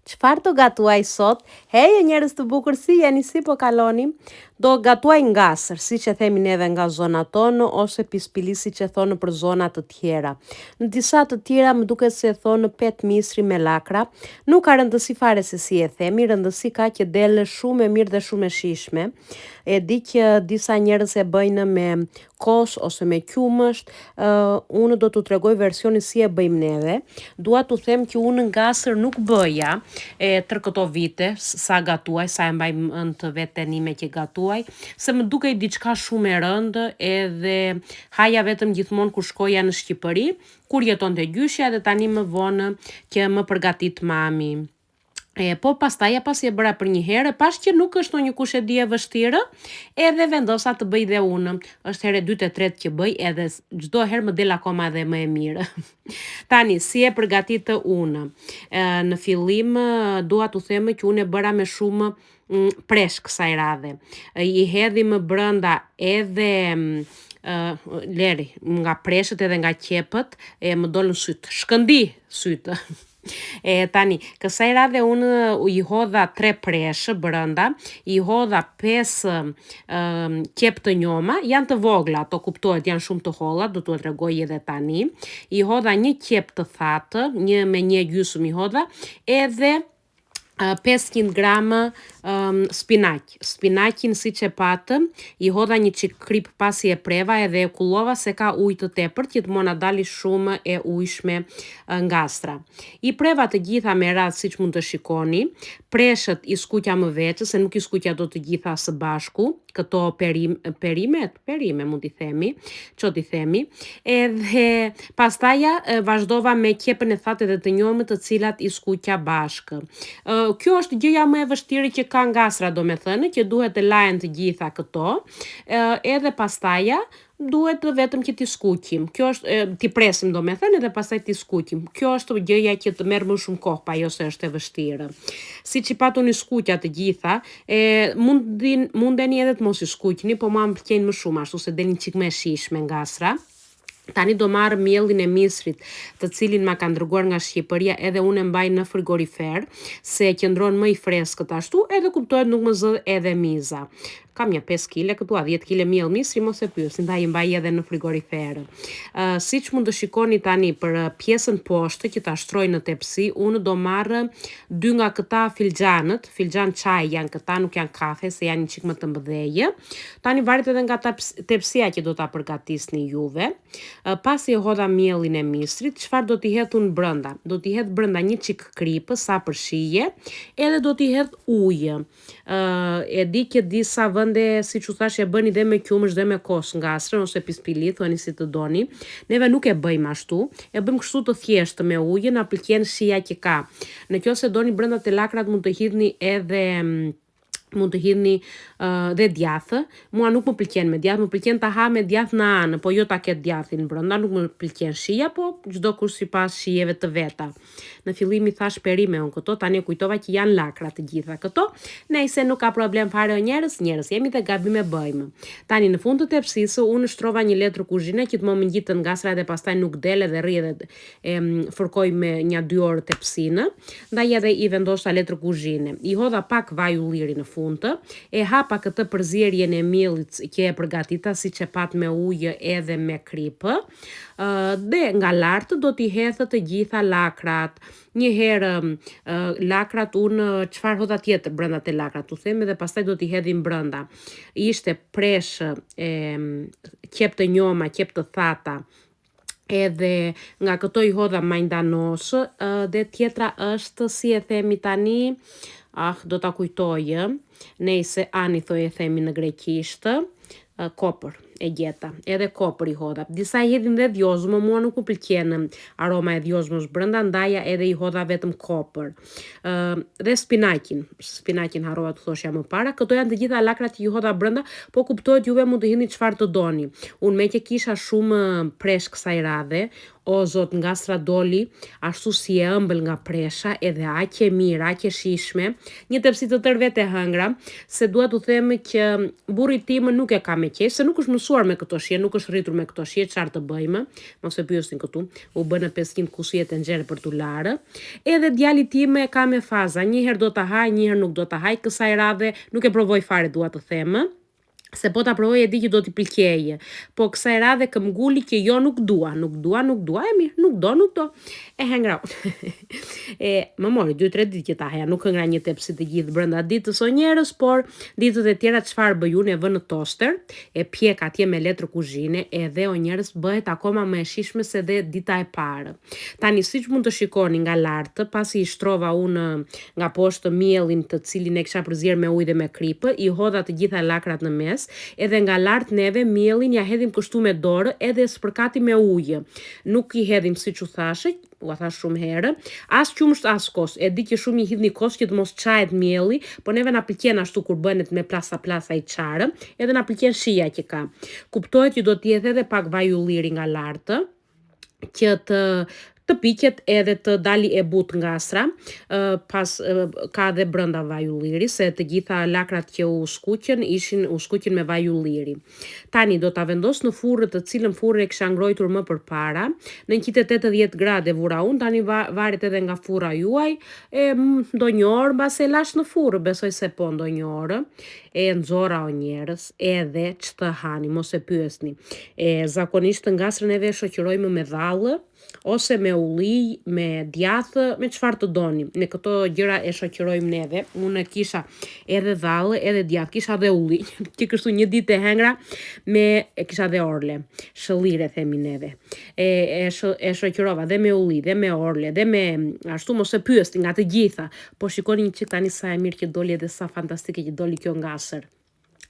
Çfarë do gatuaj sot? Heje njerëz të bukur, si jeni, si po kaloni? Do gatuaj ngasër, siç e themi neve nga zona tonë, ose pispili siç e thonë për zona të tjera. Në disa të tjera më duket se e thonë pet misri me lakra. Nuk ka rëndësi fare se si e themi, rëndësi ka që del shumë e mirë dhe shumë e shijshme. E di që disa njerëz e bëjnë me kos ose me qumësht. Unë do t'u tregoj versionin si e bëjmë neve. Dua t'u them që unë ngasër nuk bëja tër këto vite, sa gatuaj, sa e mbaj mend të veten ime që gatuaj, se më dukej diçka shumë e rëndë, edhe haja vetëm gjithmonë kur shkoja në Shqipëri, kur jetonte gjyshja, dhe tani më vonë që më përgatit mami. Po pastaj pasi e bëra për një herë, pash që nuk është ndonjë kush e di e vështirë, edhe vendosa të bëj dhe unë. Është herë e dytë e tretë që bëj, edhe çdo herë më del akoma edhe më e mirë. Tani, si e përgatit unë? Në fillim dua t'u them që unë e bëra me shumë presh kësaj radhe. I hedhi më brenda edhe leri, nga preshët edhe nga qepët, më dolën sytë, shkëndi sytë. Tani, kësaj radhe unë i hodha 3 preshë brenda, i hodha 5 qep të njoma, janë të vogla, to kuptohet, janë shumë të holla, do t'u tregoj edhe tani. I hodha 1 qep të thatë, 1 me 1,5 i hodha, edhe 500 gram spinaq. Spinaqin siç e patëm, i hodha një çik krip pasi e preva, edhe e kullova se ka ujë të tepërt që të mona dali shumë e ujshme ngastra. I preva të gjitha me radhë siç mund të shikoni. Preshët i skuqja më veçë, se nuk i skuqja do të gjitha së bashku, këto perime mund t'i themi, ço t'i themi. Edhe pastaja vazhdova me qepën e thatë dhe të njomit, të cilat i skuqja bashkë. Kjo është gjëja më e vështirë që ka ngasra, do me thënë, që duhet të lajen të gjitha këto, edhe pastaja duhet vetëm që t'i skuqim. Kjo është, t'i presim, do me thënë, edhe pastaj t'i skuqim. Kjo është gjëja që të merr më shumë kohë, pa jo se është e vështirë. Siç i patuni skuqja të gjitha, mundeni edhe të mos i skuqni, po mua më pëlqejnë më shumë ashtu, se delin çik më e shijshme ngasra. Tani do marr miellin e misrit, të cilin ma ka dërguar nga Shqipëria, edhe unë e mbaj në frigorifer, se qëndron më i freskët ashtu, edhe kuptohet nuk më zë edhe miza. Kam një 5 kg këtu, a 10 kg miell misri, mos e pyesin, ndaj mbaj edhe në frigorifer. Siç mund të shikoni tani, për pjesën poshtë që ta shtroj në tepsi, unë do marr 2 nga këta filxhanët, filxhan çaj janë këta, nuk janë kafe, se janë një çik më të mbëdhejë. Tani varet edhe nga tepsia që do ta përgatisni juve. Pasi e hodha miellin e misrit, çfarë do t'i hedh unë brenda? Do t'i hedh brenda një çik kripë, sa për shije, edhe do t'i hedh ujë. E di që disa vende, siç u thash, e bëni dhe me qumësh dhe me kos ngastrën, ose pispili, thoni si të doni. Neve nuk e bëjmë ashtu, e bëjmë kështu të thjeshtë me ujë, na pëlqen shija që ka. Nëse doni brenda te lakrat, mund të hidhni edhe dhe djathë. Mua nuk më pëlqen me djathë, më pëlqen ta ha me djathë në anë, po jo ta ketë djathin brenda, nuk më pëlqen shija, po çdo kush sipas shijeve të veta. Në fillim i thash perime unë këto, tani e kujtova që janë lakra të gjitha këto. Nëse nuk ka problem fare o njerëz jemi dhe gabim e bëjmë. Tani në fund të tepsisë unë shtrova një letër kuzhine që të më ngjitën ngasra, dhe pastaj nuk del, edhe rri edhe fërkoj me një 2 orë tepsinë. Ndaj edhe i vendosa letër kuzhine. I hodha pak vaj ulliri në fund, e hapa këtë përzierjen e miellit që e përgatita, siç e pat me ujë edhe me kripë, dhe nga lart do t'i hedhë të gjitha lakrat. Një herë lakrat unë çfarë hodha tjetër brenda te lakrat, u them, edhe pastaj do t'i hedhim brenda. Ishte presh, qep të njoma, qep të thata, edhe nga këto i hodha majdanos, dhe tjetra është, si e themi tani, do ta kujtojë, nejse ani thoj e themi në greqisht, kopër e gjeta, edhe kopër i hodha. Disa i hedhin dhe djozmë, mua nuk u pëlqen aroma e djozmës brenda, ndaja edhe i hodha vetëm kopër. Dhe spinaqin harrova të thoshja më para, këto janë të gjitha lakrat që i hodha brenda, po kuptohet juve mund të hidhni çfarë të doni. Unë me që kisha shumë presh kësaj radhe, O zot, ngastra doli ashtu si e ëmbël nga presha, edhe aq e mirë, aq e shishme. Një tepsi të tërë vetë e hëngra, se dua t'u them që burri tim nuk e ka me qesh, se nuk është mësuar me këto shije, nuk është rritur me këto shije, çfarë të bëjmë? Mos e pyesin këtu. U bënë 500 kusije të nxjerrë për t'u larë. Edhe djali tim e ka me faza, një herë do ta haj, një herë nuk do ta haj, kësaj radhe nuk e provoj fare, dua të them. Se po ta provoj e di që do t'i pëlqejë, po kësaj radhe kë m'nguli që jo nuk dua, e mirë, nuk do, e hëngra. E më mori 2-3 ditë që ta haja, nuk hëngra një tepsi të gjithë brenda ditës o njerëz, por ditët e tjera çfarë bëj unë, e vë në toster, e pjek atje me letër kuzhine, edhe o njerëz bëhet akoma më e shishme se dhe dita e parë. Tani siç mund të shikoni nga lart, pasi i shtrova unë nga poshtë miellin të cilin e kisha përzier me ujë dhe me kripë, i hodha të gjitha lakrat në mes. Edhe nga lart neve miellin ja hedhim kështu me dorë edhe spërkati me ujë. Nuk i hedhim siç u thashë, u thash shumë herë, as qumësht as kos. E di që shumë i hidhni kos që të mos çahet mielli, po neve na pëlqen ashtu kur bëhet me plasa i çarë, edhe na pëlqen shija që ka. Kuptohet që do të jetë edhe pak vaj ulliri nga lart, që të piqet edhe të dali e but ngastra, pas ka dhe brenda vaj ulliri, se të gjitha lakrat që u skuqen me vaj ulliri. Tani do ta vendos në furrë, të cilën furrë e kisha ngrojtur më përpara, në 180 gradë vura unë, tani varet edhe nga furra juaj, ndonjë orë mbas e lash në furrë, besoj se po ndonjë orë. E nxora o njerëz, edhe ç'të hani, mos e pyesni. Zakonisht ngastrën e shoqërojmë me dhallë, ose me ulli, me djathë, me çfarë të doni. Ne këto gjëra e shoqërojmë neve. Unë kisha edhe dhallë, edhe djathë, kisha dhe ulli. Që kështu një ditë e hëngra kisha dhe orle, shëllire themi neve. E shoqërova dhe me ulli, dhe me orle, dhe me ashtu, mos e pyesni nga të gjitha. Po shikoni një çik tani sa e mirë që doli, edhe sa fantastike që doli kjo ngasër.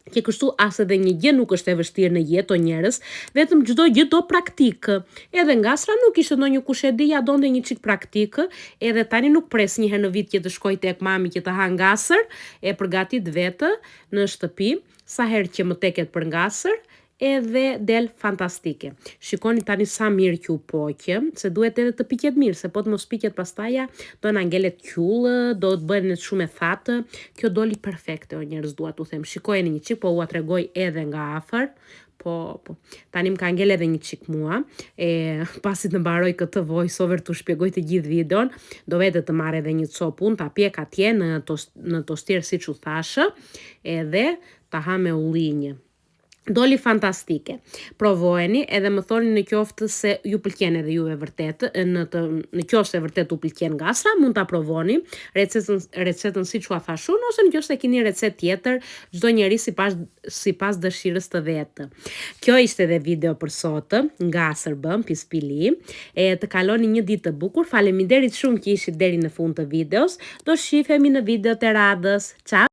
Që kështu as edhe një gjë nuk është e vështirë në jetë o njerëz, vetëm çdo gjë do praktikë. Edhe ngastra nuk ishte ndonjë kush e di, ja donte një çik praktikë, edhe tani nuk pres një herë në vit që të shkoj tek mami që të ha ngasër, e përgatit vetë në shtëpi, sa herë që më teket për ngasër, edhe del fantastike. Shikoni tani sa mirë që u poqë, se duhet edhe të piqet mirë, se po të mos piqet pastaja, do na ngelet qullë, do të bëhen shumë e thatë. Kjo doli perfekte o njerëz, dua t'u them. Shikojeni një çik, po ua tregoj edhe nga afër. Po. Tani më ka ngel edhe një çik mua, pasi të mbaroj këtë voice over t'u shpjegoj të gjithë videon, do vete të marr edhe një copë unë, ta pjek atje në tostier siç u thashë, edhe ta ha me ullinj. Doli fantastike. Provojeni edhe më thoni në qoftë se ju pëlqen edhe juve vërtet, në qoftë se vërtet u pëlqen ngastra, mund ta provoni recetën siç u thash unë, ose në qoftë se keni recetë tjetër, çdo njeri sipas dëshirës të vet. Kjo ishte edhe video për sot, ngasër bëm, pispili. Të kaloni një ditë të bukur. Faleminderit shumë që ishit deri në fund të videos. Do shihemi në videot e radhës. Ciao.